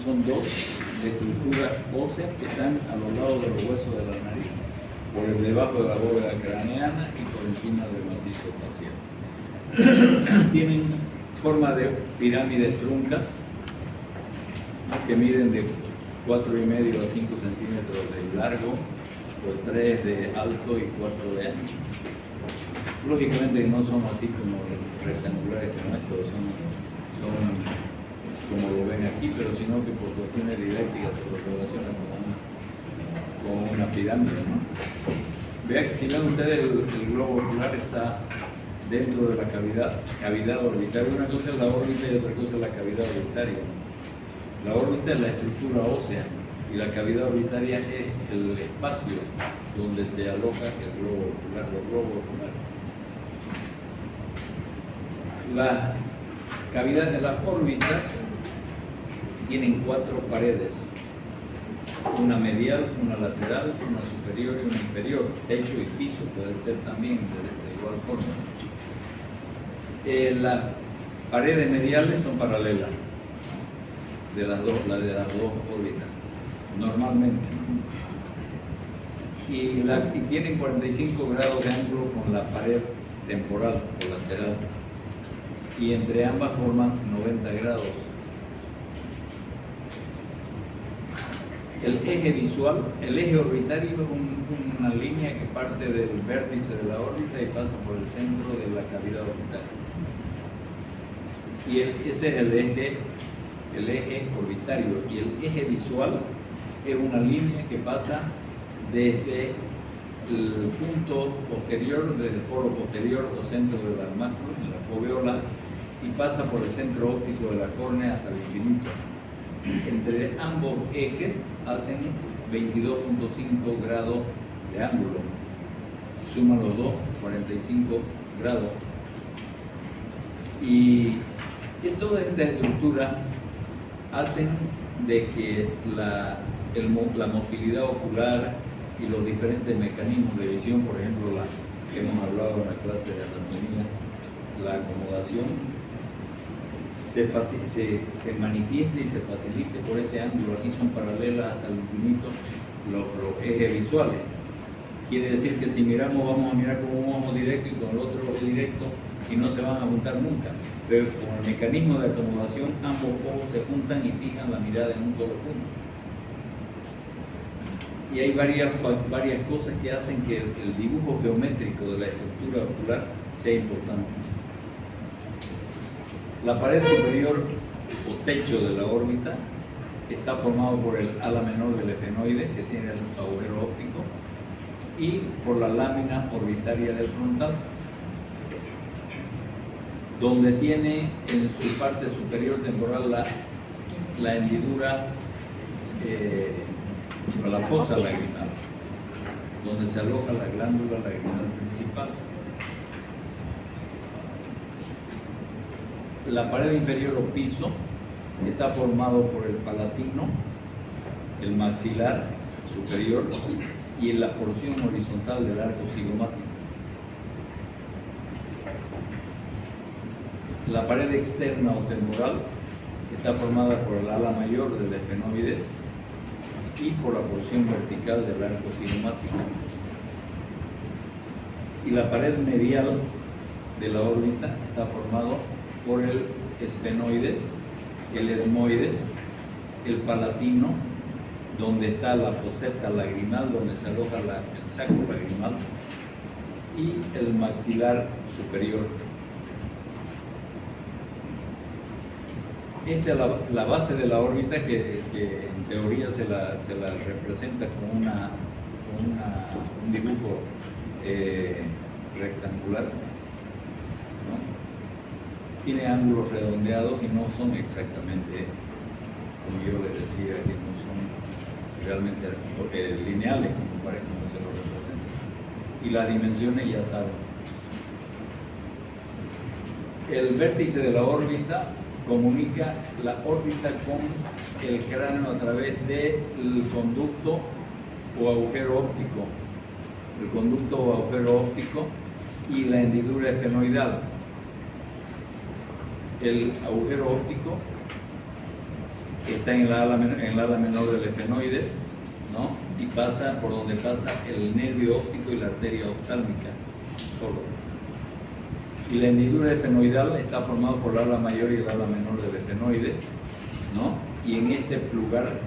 son dos estructuras óseas que están a los lados de los huesos de la nariz, por el debajo de la bóveda craneana y por encima del macizo facial. Tienen forma de pirámides truncas, ¿no?, que miden de 4,5 a 5 centímetros de largo, por 3 de alto y 4 de ancho. Lógicamente no son así como rectangulares como estos, son como lo ven aquí, pero sino que por cuestiones didácticas se lo relacionan con una pirámide, ¿no? Vean, si ven ustedes, el globo ocular está dentro de la cavidad orbitaria. Una cosa es la órbita y otra cosa es la cavidad orbitaria. La órbita es la estructura ósea y la cavidad orbitaria es el espacio donde se aloja el globo ocular, los globos oculares. Las cavidades de las órbitas tienen 4 paredes, una medial, una lateral, una superior y una inferior, techo y piso puede ser también de igual forma. Las paredes mediales son paralelas de las dos órbitas, normalmente, y tienen 45 grados de ángulo con la pared temporal o lateral, y entre ambas forman 90 grados. El eje visual, el eje orbitario es una línea que parte del vértice de la órbita y pasa por el centro de la cavidad orbitaria. Y ese es el eje orbitario. Y el eje visual es una línea que pasa desde el punto posterior, del foro posterior o centro del almáculo, en la foveola, y pasa por el centro óptico de la córnea hasta el infinito. Entre ambos ejes hacen 22,5 grados de ángulo. Suman los dos, 45 grados. Y toda esta estructura hacen de que la motilidad ocular y los diferentes mecanismos de visión, por ejemplo, la que hemos hablado en la clase de anatomía, la acomodación, se manifieste y se facilite por este ángulo. Aquí son paralelas hasta el infinito los ejes visuales. Quiere decir que si miramos, vamos a mirar con un ojo directo y con el otro ojo directo y no se van a juntar nunca. Pero con el mecanismo de acomodación, ambos ojos se juntan y fijan la mirada en un solo punto. Y hay varias cosas que hacen que el dibujo geométrico de la estructura ocular sea importante. La pared superior o techo de la órbita está formado por el ala menor del efenoide, que tiene el agujero óptico, y por la lámina orbitaria del frontal, donde tiene en su parte superior temporal la hendidura o la fosa lagrimal, donde se aloja la glándula lagrimal principal. La pared inferior o piso está formado por el palatino, el maxilar superior y la porción horizontal del arco cigomático. La pared externa o temporal está formada por el ala mayor del efenoides y por la porción vertical del arco cigomático. Y la pared medial de la órbita está formado por el esfenoides, el etmoides, el palatino, donde está la foseta lagrimal, donde se aloja el saco lagrimal, y el maxilar superior. Esta es la base de la órbita que en teoría se la representa con un dibujo rectangular, ¿no? Tiene ángulos redondeados y no son exactamente, como yo les decía, que no son realmente lineales como se lo representa. Y las dimensiones ya saben. El vértice de la órbita comunica la órbita con el cráneo a través del conducto o agujero óptico. El conducto o agujero óptico y la hendidura efenoidal. El agujero óptico está en el ala menor del efenoides, ¿no? Y pasa por donde pasa el nervio óptico y la arteria oftálmica solo. Y la hendidura efenoidal está formada por el ala mayor y el ala menor del efenoide, ¿no? Y en este lugar,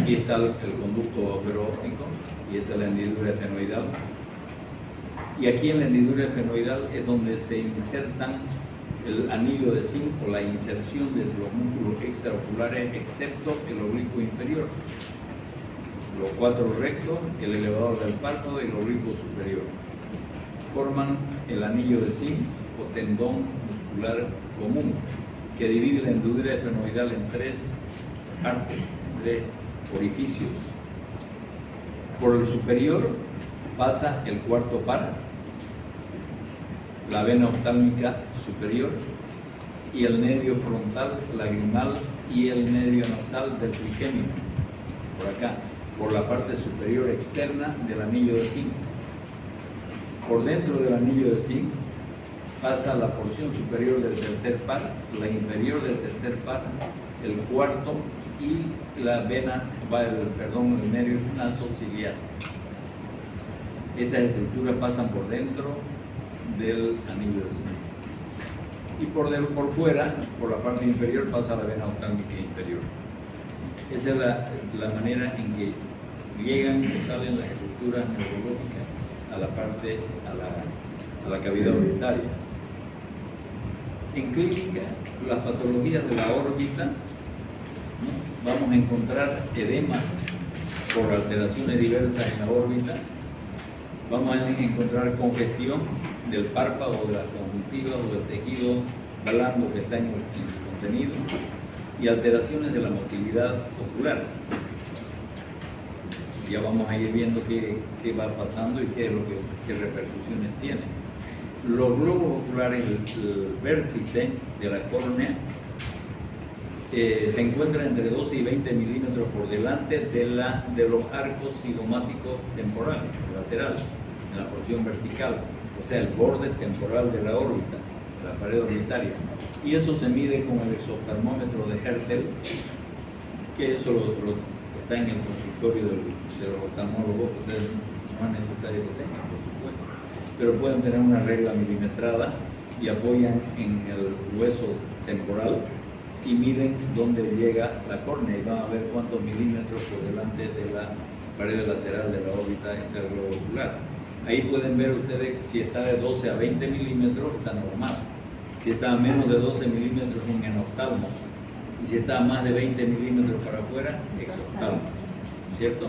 aquí está el conducto óptico y esta es la hendidura efenoidal. Y aquí en la hendidura efenoidal es donde se insertan el anillo de zinc o la inserción de los músculos extraoculares, excepto el oblicuo inferior, los 4 rectos, el elevador del párpado y el oblicuo superior. Forman el anillo de zinc o tendón muscular común, que divide la hendidura efenoidal en 3 partes, en 3 orificios. Por el superior pasa el cuarto par, la vena oftálmica superior y el nervio frontal, lagrimal y el nervio nasal del trigémino, por acá, por la parte superior externa del anillo de zinc. Por dentro del anillo de zinc pasa la porción superior del tercer par, la inferior del tercer par, el cuarto y la vena, el nervio nasociliar. Estas estructuras pasan por dentro del anillo de zinc. Y por fuera, por la parte inferior, pasa la vena oftálmica inferior. Esa es la manera en que llegan o salen las estructuras neurológicas a la cavidad orbitaria. En clínica, las patologías de la órbita, ¿no? Vamos a encontrar edema por alteraciones diversas en la órbita. Vamos a encontrar congestión del párpado, de la conjuntiva o del tejido blando que está en su contenido y alteraciones de la motilidad ocular. Ya vamos a ir viendo qué va pasando y qué repercusiones tiene. Los globos oculares, el vértice de la córnea, se encuentra entre 12 y 20 milímetros por delante de los arcos cigomáticos temporales, laterales, en la porción vertical, o sea, el borde temporal de la órbita, de la pared orbitaria. Y eso se mide con el exoftalmómetro de Hertel, que eso está en el consultorio de los oftalmólogos. Ustedes no es necesario que tengan, por supuesto, pero pueden tener una regla milimetrada y apoyan en el hueso temporal y miden dónde llega la córnea y van a ver cuántos milímetros por delante de la pared lateral de la órbita está el globo ocular. Ahí pueden ver ustedes si está de 12 a 20 milímetros, está normal. Si está a menos de 12 milímetros, un enoftalmos. Y si está a más de 20 milímetros para afuera, exoftalmos. ¿Cierto?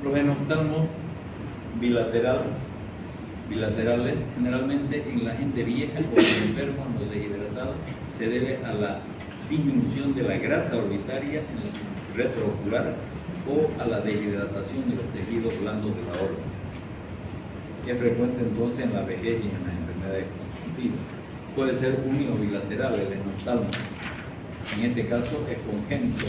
Los enoftalmos bilaterales, generalmente en la gente vieja o los enfermos, los deshidratados, se debe a la disminución de la grasa orbitaria en el retroocular o a la deshidratación de los tejidos blandos de la órbita. Es frecuente entonces en la vejez y en las enfermedades consultivas. Puede ser uni o bilateral el enoftalmo. En este caso es congénito,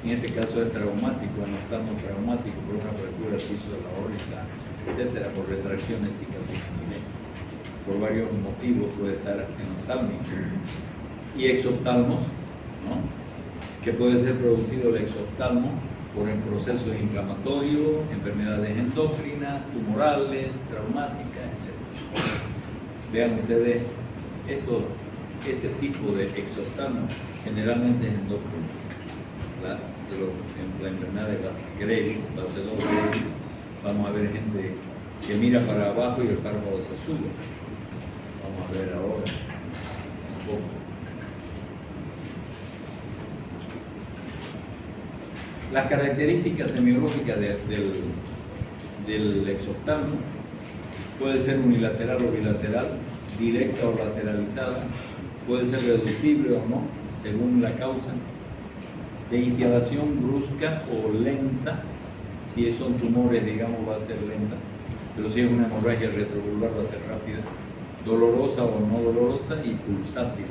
en este caso es traumático, enoftalmo traumático por una fractura del piso de la órbita, etcétera, por retracciones cicatrizantes. Por varios motivos puede estar enoftalmico. Y exoftalmos, ¿no? Que puede ser producido el exoftalmo por el proceso inflamatorio, enfermedades endócrinas, tumorales, traumáticas, etc. Vean ustedes, este tipo de exoftalmo generalmente es endócrino. La enfermedad de Graves, Bacelow Graves, vamos a ver gente que mira para abajo y el párpado se sube. Vamos a ver ahora un poco. Las características semiológicas del exoftalmo puede ser unilateral o bilateral, directa o lateralizada, puede ser reductible o no, según la causa, de instalación brusca o lenta. Si son tumores, digamos, va a ser lenta, pero si es una hemorragia retroocular va a ser rápida, dolorosa o no dolorosa y pulsátil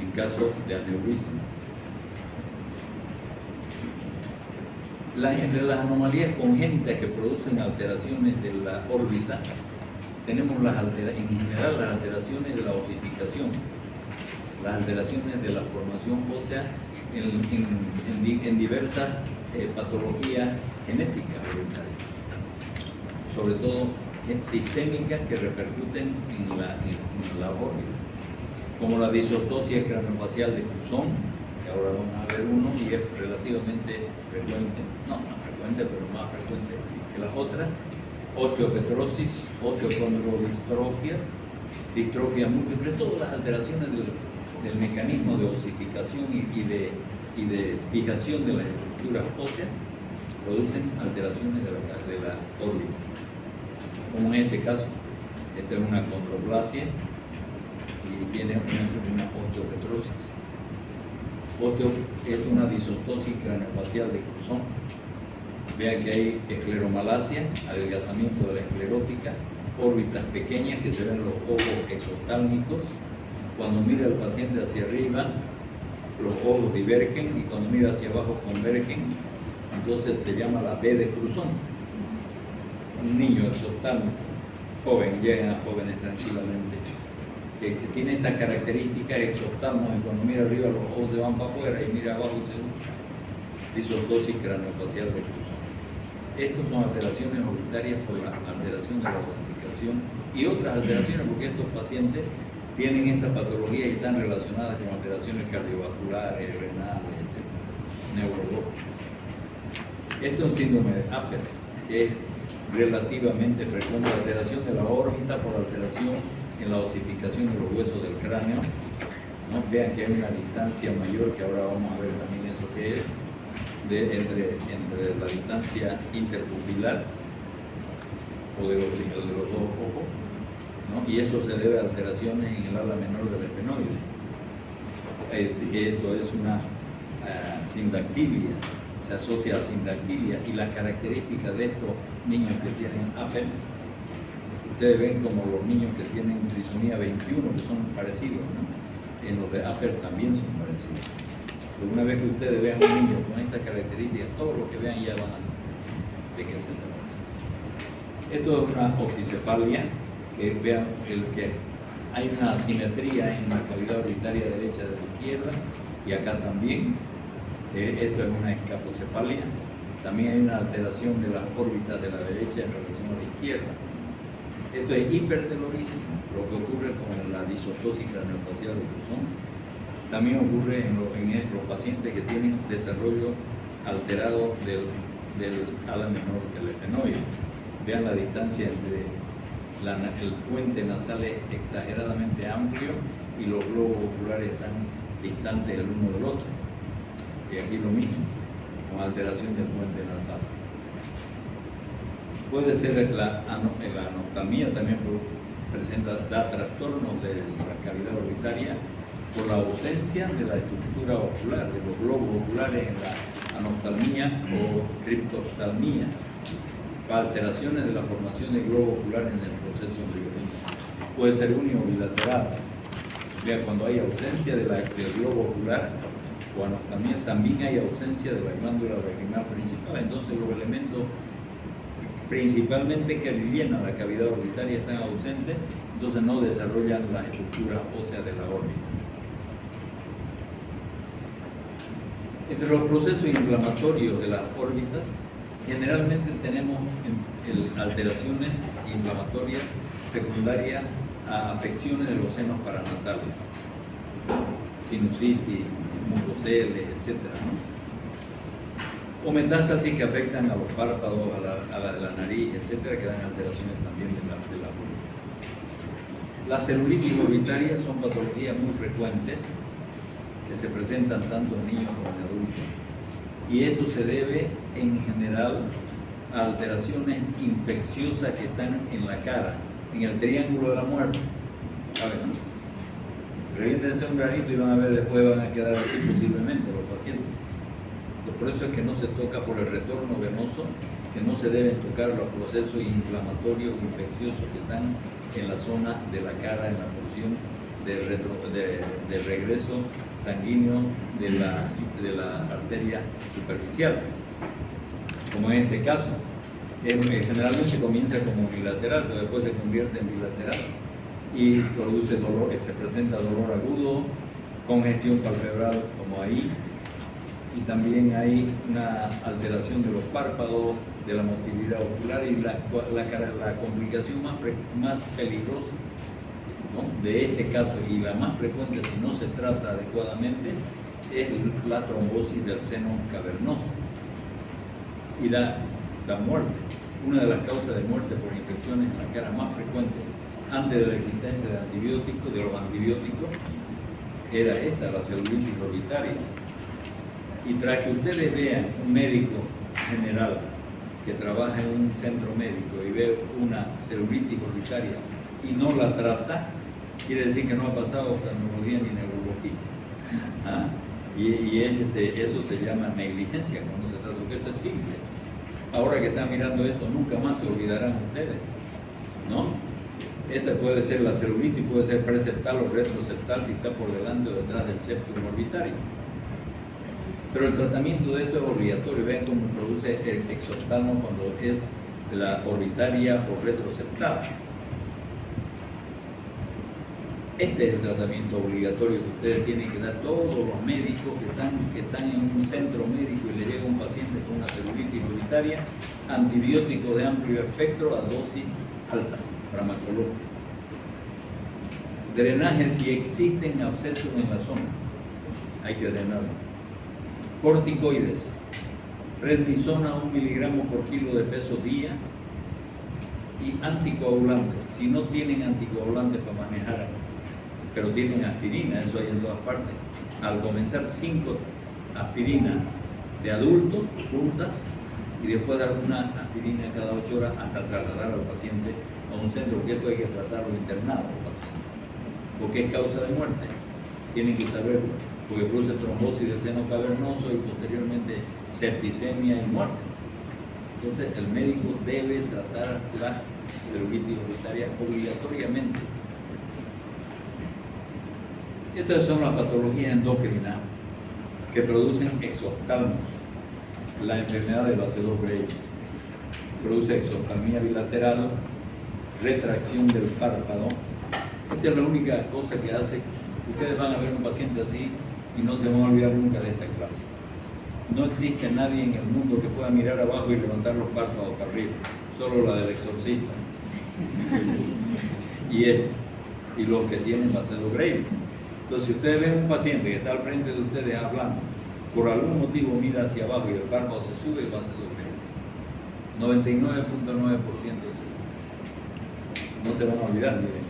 en caso de aneurismas. Entre las anomalías congénitas que producen alteraciones de la órbita, tenemos en general las alteraciones de la osificación, las alteraciones de la formación ósea en diversas patologías genéticas hereditarias, sobre todo sistémicas que repercuten en la órbita, como la disostosis craneofacial de Cruzón, que ahora vamos a ver uno y es relativamente frecuente, no frecuente, pero más frecuente que las otras, osteopetrosis, osteocondrodistrofias, distrofia múltiple, todas las alteraciones del mecanismo de osificación y de fijación de las estructuras óseas producen alteraciones de la órbita. Como en este caso, esta es una condroplasia y tiene una osteopetrosis. Es una disostosis craneofacial de Cruzón. Vean que hay escleromalacia, adelgazamiento de la esclerótica, órbitas pequeñas que se ven los ojos exoftálmicos. Cuando mira el paciente hacia arriba, los ojos divergen y cuando mira hacia abajo convergen. Entonces se llama la B de Cruzón. Un niño exoftálmico, joven, llegan a jóvenes tranquilamente, que tiene estas características exoftalmos y cuando mira arriba los ojos se van para afuera y mira abajo se disostosis craneofacial de Cruzón. Estas son alteraciones orbitarias por la alteración de la osificación y otras alteraciones, porque estos pacientes tienen esta patología y están relacionadas con alteraciones cardiovasculares, renales, etc. Neurológicas. Esto es un síndrome de Apert, que es relativamente frecuente, la alteración de la órbita por alteración en la osificación de los huesos del cráneo, ¿no? Vean que hay una distancia mayor, que ahora vamos a ver también eso que es, entre la distancia interpupilar o de los dos ojos, ¿no? Y eso se debe a alteraciones en el ala menor del esfenoide. Esto es una sindactilia, se asocia a sindactilia, y las características de estos niños que tienen Apert, ustedes ven como los niños que tienen trisomía 21, que son parecidos, ¿no? En los de Apert también son parecidos. Pero una vez que ustedes vean un niño con estas características, todo lo que vean ya van a saber de qué se trata. Esto es una oxicefalia, que vean que hay una asimetría en la cavidad orbitaria derecha de la izquierda, y acá también. Esto es una escafocefalia. También hay una alteración de las órbitas de la derecha en relación a la izquierda. Esto es hipertelorismo, lo que ocurre con la disostosis craneofacial de Cruzón. También ocurre en los pacientes que tienen desarrollo alterado del ala menor del esfenoides. Vean la distancia entre el puente nasal es exageradamente amplio y los globos oculares están distantes el uno del otro. Y aquí lo mismo, con alteración del puente nasal. Puede ser la anoftalmía, también da trastornos de la cavidad orbitaria por la ausencia de la estructura ocular, de los globos oculares en la anoftalmía o criptoftalmía, alteraciones de la formación de globo ocular en el proceso embrionático. Puede ser unibilateral. Vean, cuando hay ausencia del globo ocular o anoftalmía, también hay ausencia de la glándula lacrimal principal. Entonces los elementos principalmente que llenan la cavidad orbitaria están ausentes, entonces no desarrollan las estructuras óseas de la órbita. Entre los procesos inflamatorios de las órbitas, generalmente tenemos alteraciones inflamatorias secundarias a afecciones de los senos paranasales, sinusitis, mucoceles, etc., ¿no? O metástasis que afectan a los párpados, a la nariz, etcétera, que dan alteraciones también de la órbita. Las celulitis orbitarias son patologías muy frecuentes que se presentan tanto en niños como en adultos. Y esto se debe en general a alteraciones infecciosas que están en la cara, en el triángulo de la muerte. ¿Saben? Reviéntense un granito y van a ver, después van a quedar así posiblemente los pacientes. Por eso es que no se toca por el retorno venoso, que no se deben tocar los procesos inflamatorios o infecciosos que están en la zona de la cara, en la porción de regreso sanguíneo de la arteria superficial, como en este caso. Generalmente comienza como unilateral, pero después se convierte en bilateral y produce dolor, se presenta dolor agudo, congestión palpebral como ahí, y también hay una alteración de los párpados, de la motilidad ocular, y la complicación más peligrosa, ¿no?, de este caso, y la más frecuente si no se trata adecuadamente, es la trombosis del seno cavernoso y la muerte. Una de las causas de muerte por infecciones en la cara más frecuente antes de la existencia de los antibióticos, era esta, la celulitis orbitaria. Y tras que ustedes vean un médico general que trabaja en un centro médico y ve una celulitis orbitaria y no la trata, quiere decir que no ha pasado oftalmología ni neurología. ¿Ah? Eso se llama negligencia cuando se trata, porque esto es simple. Ahora que están mirando esto, nunca más se olvidarán ustedes, ¿no? Esta puede ser la celulitis, puede ser preseptal o retroseptal si está por delante o detrás del septum orbitario. Pero el tratamiento de esto es obligatorio. Vean cómo produce el exoftalmo cuando es la orbitaria o retroseptal. Este es el tratamiento obligatorio que ustedes tienen que dar todos los médicos que están en un centro médico y le llega un paciente con una celulitis orbitaria, antibióticos de amplio espectro a dosis altas, farmacológicos. Drenaje, si existen abscesos en la zona, hay que drenarlo. Corticoides, prednisona 1 miligramo por kilo de peso día, y anticoagulantes. Si no tienen anticoagulantes para manejar, pero tienen aspirina, eso hay en todas partes. Al comenzar 5 aspirinas de adultos juntas, y después dar una aspirina cada 8 horas hasta trasladar al paciente a un centro, porque esto hay que tratarlo internado al paciente, porque es causa de muerte. Tienen que saberlo, porque produce trombosis del seno cavernoso y posteriormente septicemia y muerte. Entonces el médico debe tratar la celulitis orbitaria obligatoriamente. Estas son las patologías endocrinas que producen exoftalmos. La enfermedad de Basedow-Graves produce exoftalmía bilateral, retracción del párpado. Esta es la única cosa que hace. Ustedes van a ver un paciente así y no se van a olvidar nunca de esta clase. No existe nadie en el mundo que pueda mirar abajo y levantar los párpados para arriba, solo la del exorcista y los que tienen Basedow-Graves. Entonces, si ustedes ven un paciente que está al frente de ustedes hablando, por algún motivo mira hacia abajo y el párpado se sube, Basedow-Graves. 99.9% seguro. No se van a olvidar, miren,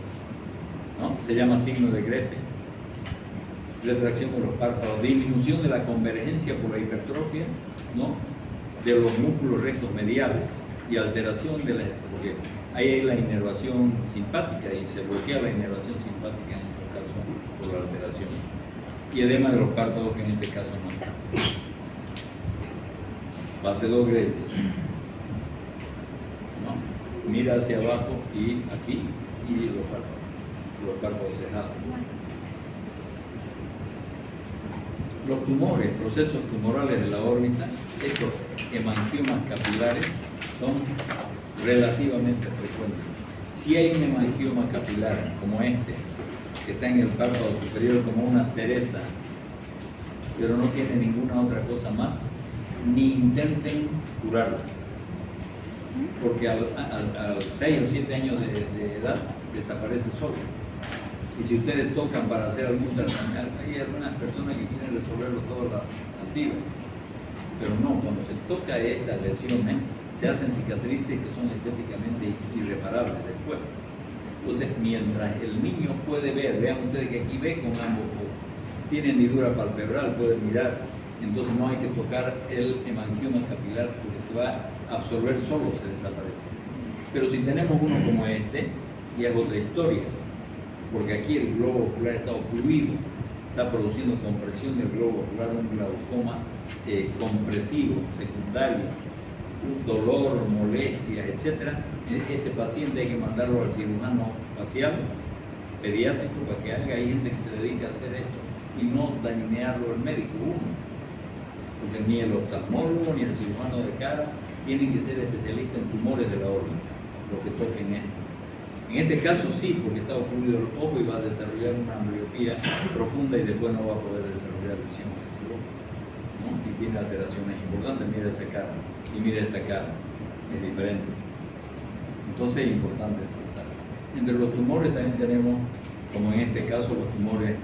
¿no? Se llama signo de Grefe. Retracción de los párpados, disminución de la convergencia por la hipertrofia, ¿no?, de los músculos rectos mediales, y alteración de la, porque ahí hay la inervación simpática y se bloquea la inervación simpática en este caso por la alteración, y edema de los párpados, que en este caso no. Basedow-Graves, ¿no? Mira hacia abajo y aquí, y los párpados cejados. Los tumores, procesos tumorales de la órbita, estos hemangiomas capilares son relativamente frecuentes. Si hay un hemangioma capilar como este, que está en el párpado superior como una cereza, pero no tiene ninguna otra cosa más, ni intenten curarlo, porque al 6 o 7 años de edad desaparece solo. Y si ustedes tocan para hacer algún tratamiento, hay algunas personas que quieren resolverlo todo activo, pero no, cuando se toca estas lesiones, se hacen cicatrices que son estéticamente irreparables después. Entonces, mientras el niño puede ver, vean ustedes que aquí ve con ambos ojos, tiene hendidura palpebral, puede mirar, entonces no hay que tocar el hemangioma capilar porque se va a absorber solo, se desaparece. Pero si tenemos uno como este, ya es otra historia, porque aquí el globo ocular está ocluido, está produciendo compresión del globo ocular, un glaucoma compresivo, secundario, un dolor, molestias, etc. Este paciente hay que mandarlo al cirujano facial, pediátrico, para que haga. Hay gente que se dedica a hacer esto y no dañarlo el médico, porque ni el oftalmólogo ni el cirujano de cara tienen que ser especialistas en tumores de la órbita, los que toquen esto. En este caso sí, porque está ocurrido el ojo y va a desarrollar una ambliopía profunda y después no va a poder desarrollar visión en ese ojo, ¿no? Y tiene alteraciones importantes. Mira esa cara y mira esta cara, es diferente. Entonces es importante tratar. Entre los tumores también tenemos, como en este caso, los tumores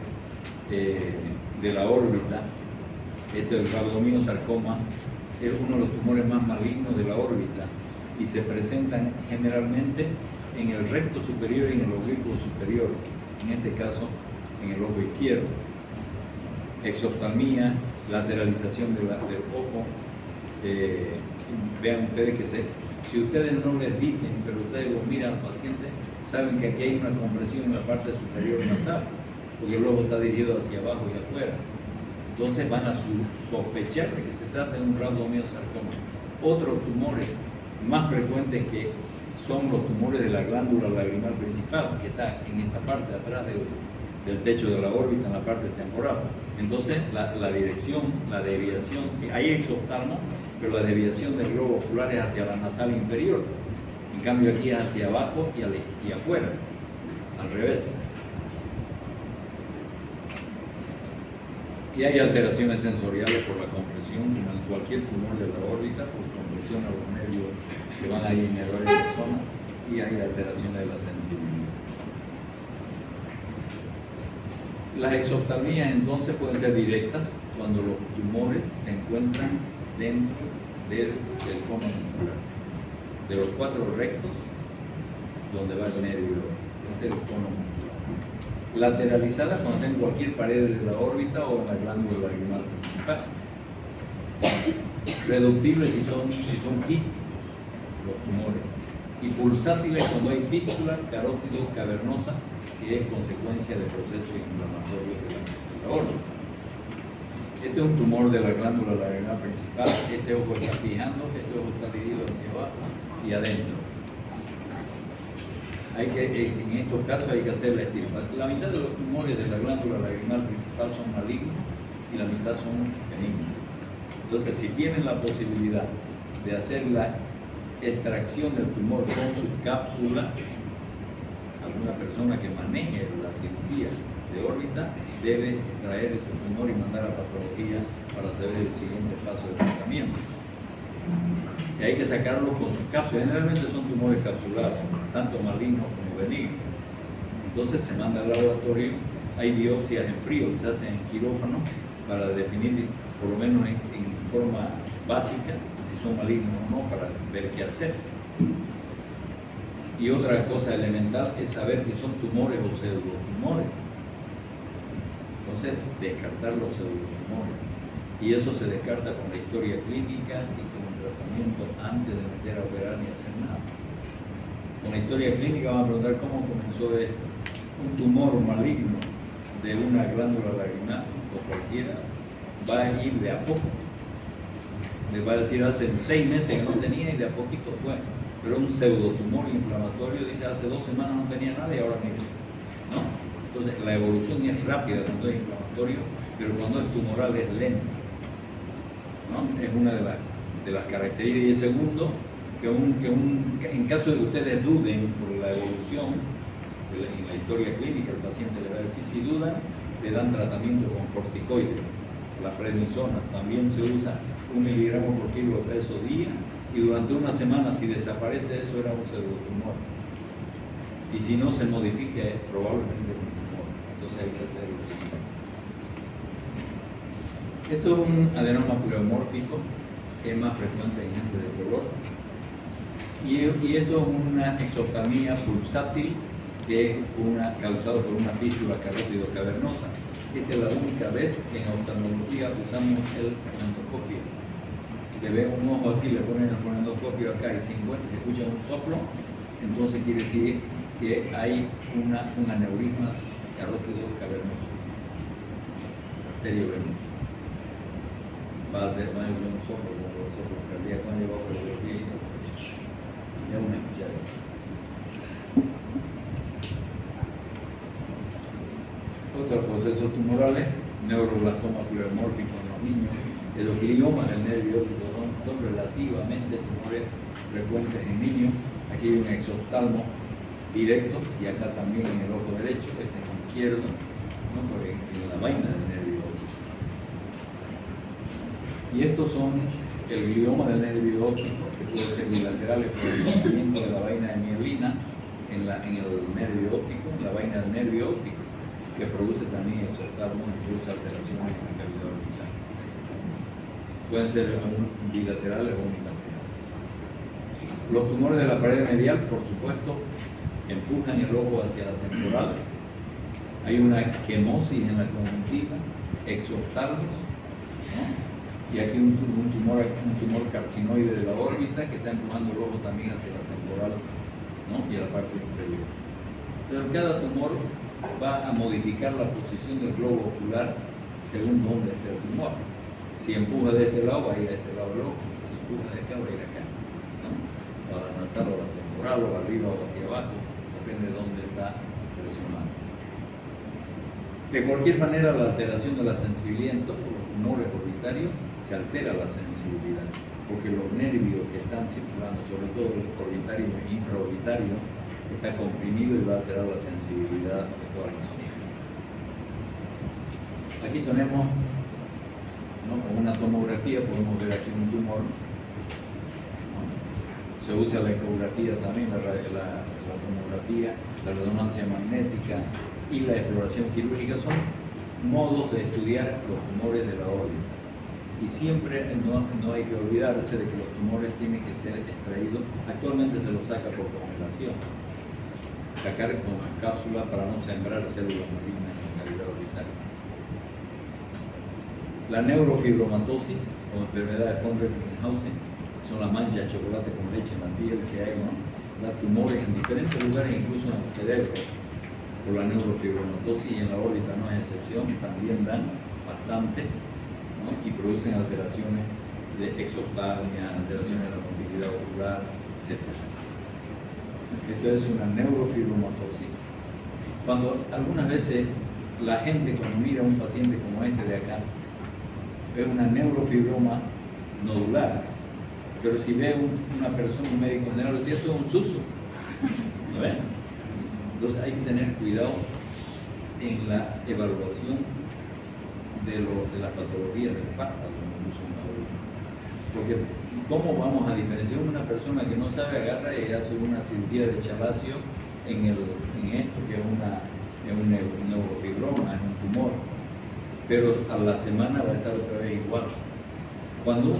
de la órbita. Este del rabdomínosarcoma es uno de los tumores más malignos de la órbita y se presentan generalmente en el recto superior y en el oblicuo superior, en este caso en el ojo izquierdo. Exoftalmía, lateralización del ojo. Vean ustedes que si ustedes no les dicen, pero ustedes lo miran al paciente, saben que aquí hay una compresión en la parte superior nasal, porque el ojo está dirigido hacia abajo y afuera. Entonces van a sospechar de que se trata de un rabdomínosarcoma. Otros tumores más frecuentes que son los tumores de la glándula lagrimal principal, que está en esta parte atrás del techo de la órbita, en la parte temporal. Entonces la dirección, la deviación, hay exoftalmo, pero la deviación del globo ocular es hacia la nasal inferior. En cambio aquí es hacia abajo y afuera, al revés. Y hay alteraciones sensoriales por la compresión, como en cualquier tumor de la órbita, por compresión a los nervios que van a inervar esa zona, y hay alteraciones de la sensibilidad. Las exoftalmías entonces pueden ser directas cuando los tumores se encuentran dentro del cono muscular, de los 4 rectos donde va el nervio, ese es el cono muscular. Lateralizadas cuando está en cualquier pared de la órbita o en la glándula lagrimal principal. Reductibles si son quísticos los tumores, y pulsátiles cuando hay fístula carótido cavernosa, que es consecuencia de procesos inflamatorios de la órbita. Este es un tumor de la glándula lagrimal principal. Este ojo está fijando, este ojo está dirigido hacia abajo y adentro. En estos casos hay que hacer la extirpación. La mitad de los tumores de la glándula lagrimal principal son malignos y la mitad son benignos. Entonces, si tienen la posibilidad de hacer la extracción del tumor con su cápsula, alguna persona que maneje la cirugía de órbita debe extraer ese tumor y mandar a patología para saber el siguiente paso de tratamiento. Y hay que sacarlo con sus cápsulas. Generalmente son tumores capsulados, tanto malignos como benignos. Entonces se manda al laboratorio, hay biopsias en frío que se hacen en quirófano para definir, por lo menos en forma básica, si son malignos o no, para ver qué hacer. Y otra cosa elemental es saber si son tumores o pseudotumores. Entonces, descartar los pseudotumores. Y eso se descarta con la historia clínica y con el tratamiento antes de meter a operar ni hacer nada. Con la historia clínica van a preguntar cómo comenzó esto. Un tumor maligno de una glándula lagrimal o cualquiera va a ir de a poco. Les va a decir hace 6 meses que no tenía y de a poquito fue. Pero un pseudotumor inflamatorio dice hace 2 semanas no tenía nada y ahora mismo. ¿No? Entonces la evolución es rápida cuando es inflamatorio, pero cuando es tumoral es lenta. ¿No? Es una de las características. Y el segundo, en caso de que ustedes duden por la evolución en la historia clínica, el paciente le va a decir, si dudan, le dan tratamiento con corticoides. Las prednisonas también se usa 1 miligramo por kilo de peso día, y durante una semana, si desaparece eso, era un pseudotumor. Y si no se modifica, es probablemente un tumor. Entonces hay que hacer lo siguiente. Esto es un adenoma pleomórfico, que es más frecuente en gente de color. Y esto es una exoftalmía pulsátil, que es causada por una fístula carótido cavernosa. Esta es la única vez que en oftalmología usamos el fonendoscopio. Te ven un ojo así, le ponen el fonendoscopio acá y se escucha un soplo, entonces quiere decir que hay un aneurisma carótido cavernoso, arterio venoso. Va a ser un soplo, como los soplos cardíacos han llevado por el pie. Ya uno escucha eso. Otros procesos tumorales, neuroblastoma pleomórfico en los niños, los gliomas del nervio óptico son relativamente tumores frecuentes en niños. Aquí hay un exoftalmo directos, y acá también en el ojo derecho, este es el izquierdo, ¿no? Porque en la vaina del nervio óptico. Y estos son el glioma del nervio óptico, que puede ser bilaterales por el crecimiento de la vaina de mielina en el nervio óptico, en la vaina del nervio óptico, que produce también exotalmos y produce alteraciones en la cavidad orbital. Pueden ser bilaterales o unilaterales. Los tumores de la pared medial, por supuesto, empujan el ojo hacia la temporal. Hay una quemosis en la conjuntiva, exoptalmos, ¿no? Y aquí un tumor carcinoide de la órbita que está empujando el ojo también hacia la temporal, ¿no? Y a la parte inferior. Pero cada tumor va a modificar la posición del globo ocular según dónde esté el tumor. Si empuja de este lado, va a ir a este lado del ojo. Si empuja de acá, va a ir acá, ¿no? O a la nasal o a la temporal, o arriba o hacia abajo, depende de dónde está presionando. De cualquier manera, la alteración de la sensibilidad en todos los tumores orbitarios se altera la sensibilidad, porque los nervios que están circulando, sobre todo el orbitario e infraorbitario, está comprimido y va a alterar la sensibilidad de toda la zona. Aquí tenemos, ¿no? Con una tomografía podemos ver aquí un tumor, ¿no? Se usa la ecografía también, la tomografía, la resonancia magnética y la exploración quirúrgica son modos de estudiar los tumores de la órbita. Y siempre no hay que olvidarse de que los tumores tienen que ser extraídos. Actualmente se los saca por congelación, sacar con su cápsula para no sembrar células malignas en la cavidad orbital. La neurofibromatosis o enfermedad de von Recklinghausen son las manchas de chocolate con leche en la piel que hay, ¿no? Da tumores en diferentes lugares, incluso en el cerebro, por la neurofibromatosis, y en la órbita no es excepción, también dan bastante, ¿no? Y producen alteraciones de exoptalmia, alteraciones de la motilidad ocular, etc. Esto es una neurofibromatosis. Cuando algunas veces la gente, cuando mira a un paciente como este de acá, ve una neurofibroma nodular, pero si ve una persona, un médico general, dice esto es un suso, ¿no ven? Entonces hay que tener cuidado en la evaluación de las patologías del párpado, porque ¿cómo vamos a diferenciar una persona que no sabe, agarra y hace una cirugía de chalacio en esto que es un neurofibroma, es un tumor, pero a la semana va a estar otra vez igual? Cuando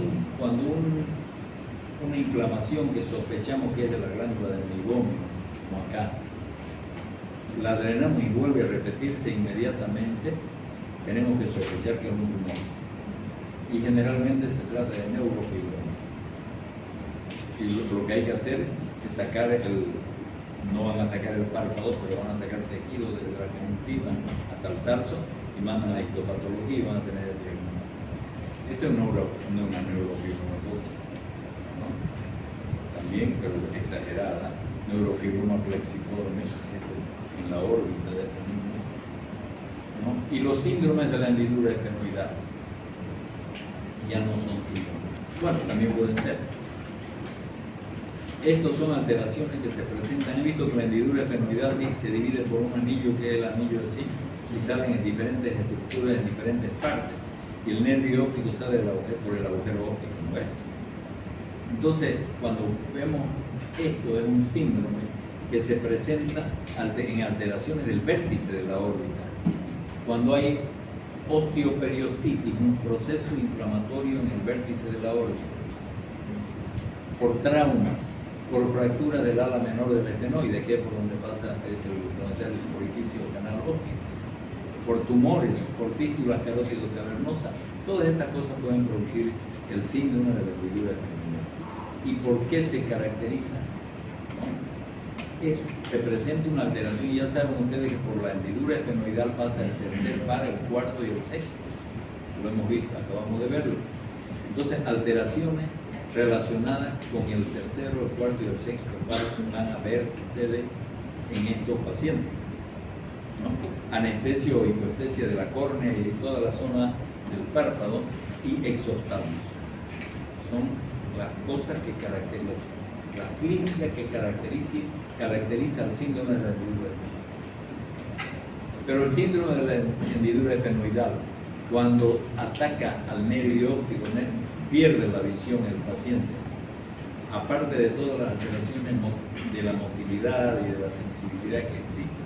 una inflamación que sospechamos que es de la glándula del meiomio, como acá, la drenamos y vuelve a repetirse inmediatamente, tenemos que sospechar que es un tumor. Y generalmente se trata de neurofibroma. Y lo que hay que hacer es sacar no van a sacar el párpado, pero van a sacar tejido desde la conjuntiva hasta el tarso y mandan a histopatología y van a tener el diagnóstico. Esto es una neurofibromatosis, ¿no? También, pero exagerada, neurofibroma flexiforme, en la órbita de este mismo, ¿no? Y los síndromes de la hendidura esfenoidal ya no son síndromes. Bueno, también pueden ser. Estos son alteraciones que se presentan. He visto que la hendidura esfenoidal se divide por un anillo que es el anillo de zinc y salen en diferentes estructuras, en diferentes partes. Y el nervio óptico sale por el agujero óptico, ¿no ves? Entonces, cuando vemos esto, es un síndrome que se presenta en alteraciones del vértice de la órbita. Cuando hay osteoperiostitis, un proceso inflamatorio en el vértice de la órbita, por traumas, por fractura del ala menor del estenoide, que es por donde pasa el orificio del canal óptico, por tumores, por fístulas carótido-cavernosas, todas estas cosas pueden producir el síndrome de la hendidura esfenoidal. ¿Y por qué se caracteriza? Eso, se presenta una alteración, y ya saben ustedes que por la hendidura esfenoidal pasa el tercer par, el cuarto y el sexto. Lo hemos visto, acabamos de verlo. Entonces, alteraciones relacionadas con el tercero, el cuarto y el sexto par van a ver ustedes en estos pacientes, ¿no? Anestesia o hipoestesia de la córnea y de toda la zona del párpado y exoptalmos. Son las cosas que caracterizan, las clínicas que caracteriza el síndrome de la hendidura. Pero el síndrome de la hendidura efenoidal, cuando ataca al nervio óptico, pierde la visión el paciente, aparte de todas las alteraciones de la motilidad y de la sensibilidad que existe,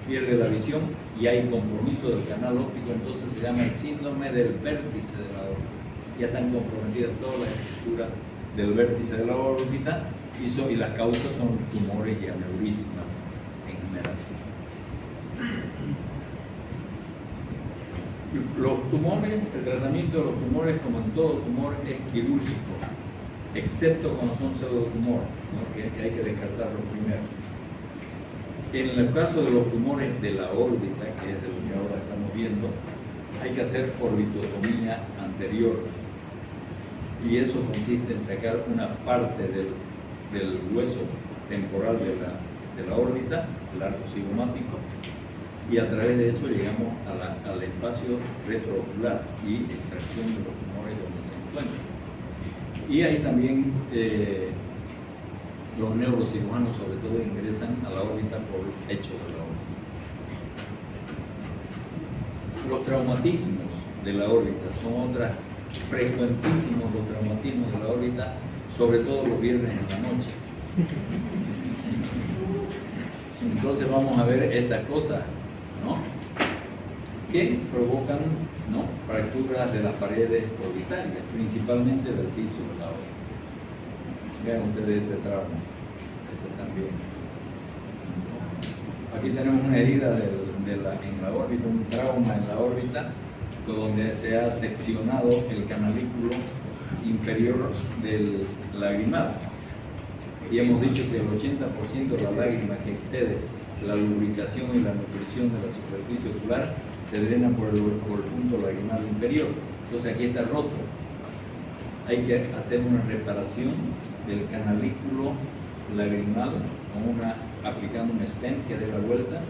pierde la visión y hay compromiso del canal óptico, entonces se llama el síndrome del vértice de la órbita. Ya están comprometidas todas las estructuras del vértice de la órbita y las causas son tumores y aneurismas en general. Los tumores, el tratamiento de los tumores, como en todo tumor, es quirúrgico, excepto cuando son pseudotumores, ¿no? que hay que descartarlos primero. En el caso de los tumores de la órbita, que es de lo que ahora estamos viendo, hay que hacer orbitotomía anterior. Y eso consiste en sacar una parte del hueso temporal de la órbita, el arco cigomático, y a través de eso llegamos al espacio retroocular y extracción de los tumores donde se encuentran. Y ahí también los neurocirujanos sobre todo ingresan a la órbita por el techo de la órbita. Los traumatismos de la órbita son otras, frecuentísimos los traumatismos de la órbita, sobre todo los viernes en la noche. Entonces vamos a ver estas cosas, ¿no? Que provocan, ¿no?, fracturas de las paredes orbitarias, principalmente del piso de la órbita. Vean ustedes este trauma, este también. Aquí tenemos una herida en la órbita, un trauma en la órbita, donde se ha seccionado el canalículo inferior del lagrimal. Y hemos dicho que el 80% de la lágrima que excede la lubricación y la nutrición de la superficie ocular se drena por el punto lagrimal inferior. Entonces aquí está roto. Hay que hacer una reparación del canalículo lagrimal aplicando un stent que dé la vuelta,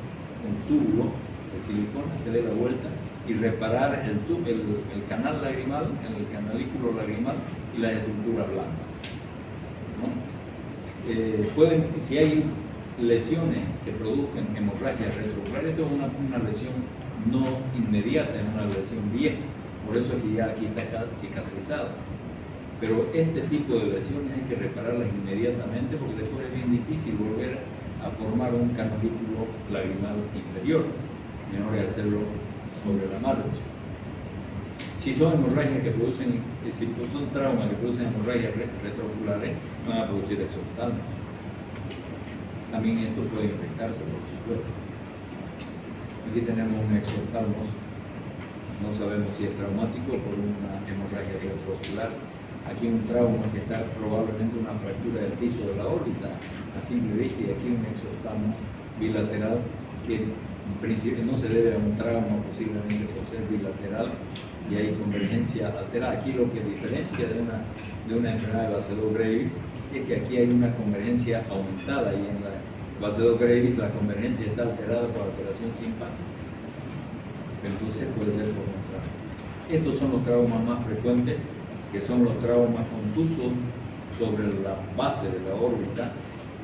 un túbulo de silicona que dé la vuelta y reparar el canal lagrimal, el canalículo lagrimal y la estructura blanda, ¿no? Si hay lesiones que produzcan hemorragia retroocular, esto es una lesión no inmediata, es una lesión vieja, por eso es que ya aquí está cicatrizado. Pero este tipo de lesiones hay que repararlas inmediatamente porque después es bien difícil volver a formar un canalículo lagrimal inferior. Mejor es hacerlo sobre la marcha. Si son hemorragias que producen, si son traumas que producen hemorragias retrooculares, van a producir exoftalmos. También esto puede infectarse, por supuesto. Aquí tenemos un exoftalmos, no sabemos si es traumático por una hemorragia retroocular. Aquí un trauma que está probablemente una fractura del piso de la órbita a simple vista, y aquí un exoftalmo bilateral que en principio no se debe a un trauma, posiblemente por ser bilateral y hay convergencia alterada. Aquí lo que diferencia de una enfermedad de Basedow-Graves es que aquí hay una convergencia aumentada y en la Basedow-Graves la convergencia está alterada por alteración simpática. Entonces puede ser por un trauma. Estos son los traumas más frecuentes, que son los traumas contusos sobre la base de la órbita,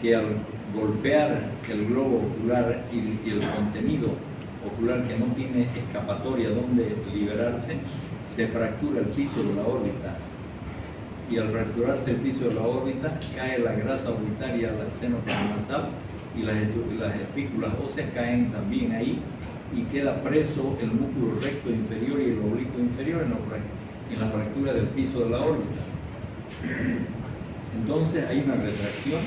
que al golpear el globo ocular y el contenido ocular que no tiene escapatoria donde liberarse, se fractura el piso de la órbita. Y al fracturarse el piso de la órbita, cae la grasa orbitaria al seno paranasal y las espículas óseas caen también ahí y queda preso el músculo recto inferior y el oblicuo inferior en la fractura del piso de la órbita. Entonces hay una retracción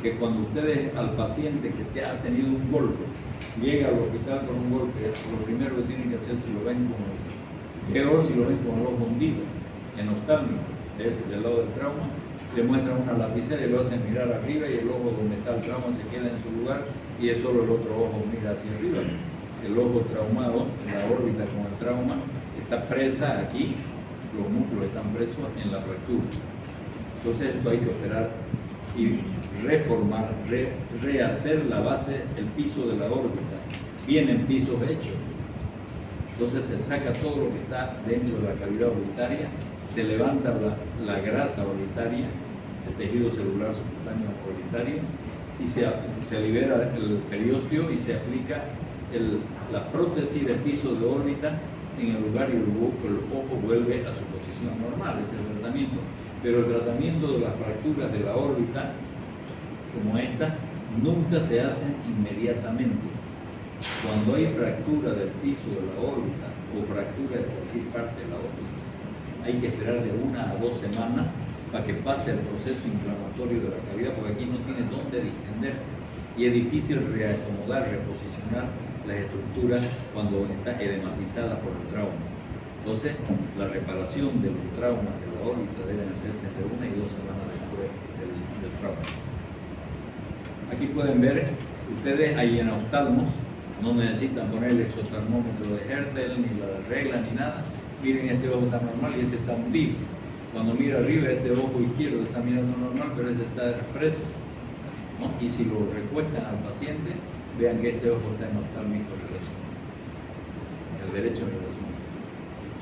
que cuando ustedes al paciente que ha tenido un golpe llega al hospital con un golpe, lo primero que tienen que hacer, si lo ven peor si lo ven con el ojo hundido, en oftálmico, es del lado del trauma, le muestran una lapicera y lo hacen mirar arriba y el ojo donde está el trauma se queda en su lugar y es solo el otro ojo mira hacia arriba. El ojo traumado, la órbita con el trauma, está presa aquí, los músculos están presos en la fractura. Entonces esto hay que operar y reformar, rehacer la base, el piso de la órbita. Vienen pisos hechos. Entonces se saca todo lo que está dentro de la cavidad orbitaria, se levanta la grasa orbitaria, el tejido celular subcutáneo orbitario, y se libera el periósteo y se aplica la prótesis de piso de órbita en el lugar y el ojo vuelve a su posición normal, es el tratamiento. Pero el tratamiento de las fracturas de la órbita, como esta, nunca se hacen inmediatamente. Cuando hay fractura del piso de la órbita o fractura de cualquier parte de la órbita, hay que esperar de 1 a 2 semanas para que pase el proceso inflamatorio de la cavidad, porque aquí no tiene dónde distenderse y es difícil reacomodar, reposicionar las estructuras cuando está edematizada por el trauma. Entonces, la reparación de los traumas de la órbita deben hacerse entre 1 y 2 semanas después del trauma. Aquí pueden ver, ustedes ahí en oftalmos no necesitan poner el exotermómetro de Hertel, ni la regla, ni nada. Miren, este ojo está normal y este está hundido. Cuando mira arriba, este ojo izquierdo está mirando normal, pero este está preso, ¿no? Y si lo recuestan al paciente, vean que este ojo está en oftálmico relacionado, el derecho relacionado,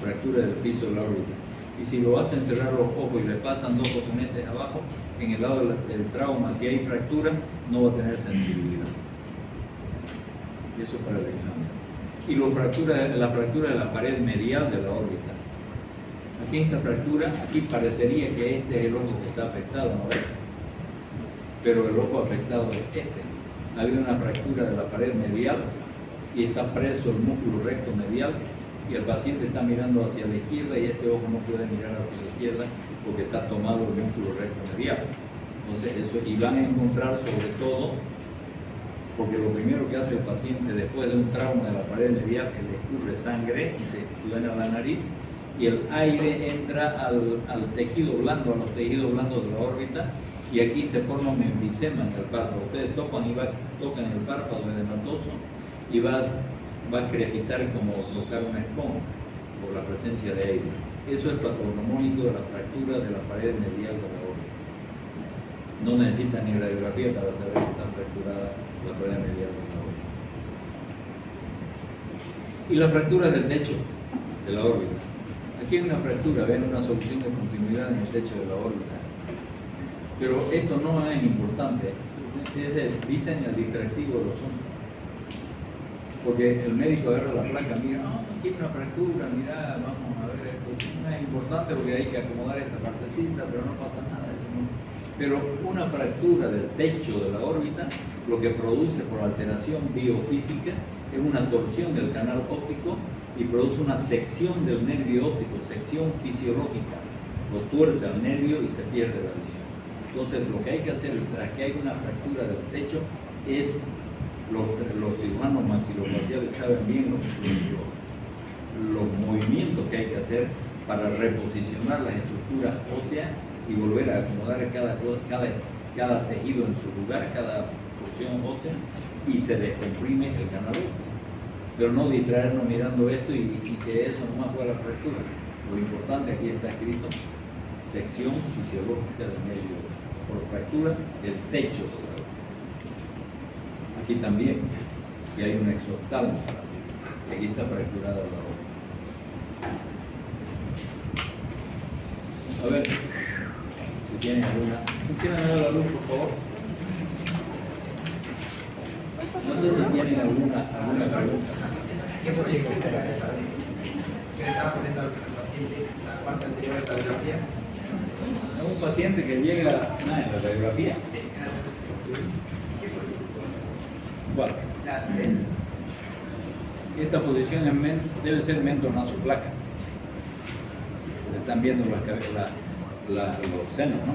fractura del piso de la órbita. Y si lo hacen cerrar los ojos y le pasan 2 cotonetes abajo, en el lado del trauma, si hay fractura, no va a tener sensibilidad. Y eso para el examen. Y la fractura de la pared medial de la órbita. Aquí esta fractura, aquí parecería que este es el ojo que está afectado, ¿no ves? Pero el ojo afectado es este. Hay una fractura de la pared medial y está preso el músculo recto medial y el paciente está mirando hacia la izquierda y este ojo no puede mirar hacia la izquierda porque está tomado el músculo recto medial. Entonces eso, y van a encontrar sobre todo, porque lo primero que hace el paciente después de un trauma de la pared medial es que le escurre sangre y se suena la nariz y el aire entra al tejido blando, a los tejidos blandos de la órbita, y aquí se forma un enfisema en el párpado. Ustedes tocan en el párpado edematoso y va a crepitar como tocar una esponja por la presencia de aire. Eso es patognomónico de la fractura de la pared medial de la órbita. No necesitan ni radiografía para saber que está fracturada la pared medial de la órbita. Y la fractura del techo de la órbita. Aquí hay una fractura, ven una solución de continuidad en el techo de la órbita. Pero esto no es importante, dicen el distractivo de los ojos. Porque el médico agarra la placa, mira, aquí hay una fractura, mira, vamos a ver esto. No es importante porque hay que acomodar esta partecita, pero no pasa nada, eso no. Pero una fractura del techo de la órbita, lo que produce por alteración biofísica es una torsión del canal óptico y produce una sección del nervio óptico, sección fisiológica. Lo tuerce al nervio y se pierde la visión. Entonces, lo que hay que hacer tras que hay una fractura del techo es, los cirujanos maxilofaciales saben bien los movimientos que hay que hacer para reposicionar las estructuras óseas y volver a acomodar cada tejido en su lugar, cada porción ósea, y se descomprime el canal óptico. Pero no distraernos mirando esto y que eso nomás fue la fractura. Lo importante aquí está escrito: sección fisiológica del nervio por fractura del techo de la órbita. Aquí también, que hay un exoftalmo, y aquí está fracturada la órbita. A ver, si tienen alguna. Enciéndame la luz, por favor. No sé si tienen alguna pregunta. ¿Qué posible ¿Qué estaba poniendo al paciente la parte anterior de la radiografía? Es un paciente que llega en la radiografía. Bueno, esta posición debe ser mento-nasoplaca. Están viendo los senos, ¿no?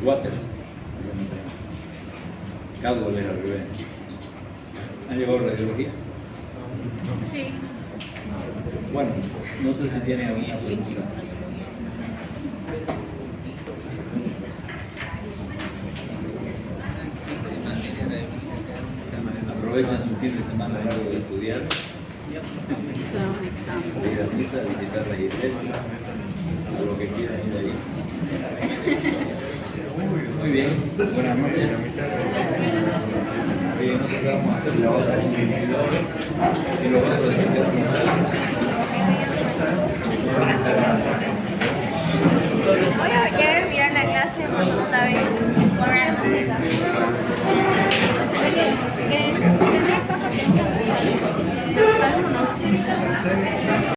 Waters. Cádole al revés. ¿Han llevado radiología? Sí. Bueno, no sé si tiene alguna pregunta. Aprovechan su fin de semana largo de estudiar, de ir a misa, visitar las iglesias, a lo que quieran ir ahí. Muy bien, buenas noches. Oye, nosotros vamos a hacer la otra individual y los otros se quedan Voy a mirar la clase. sé.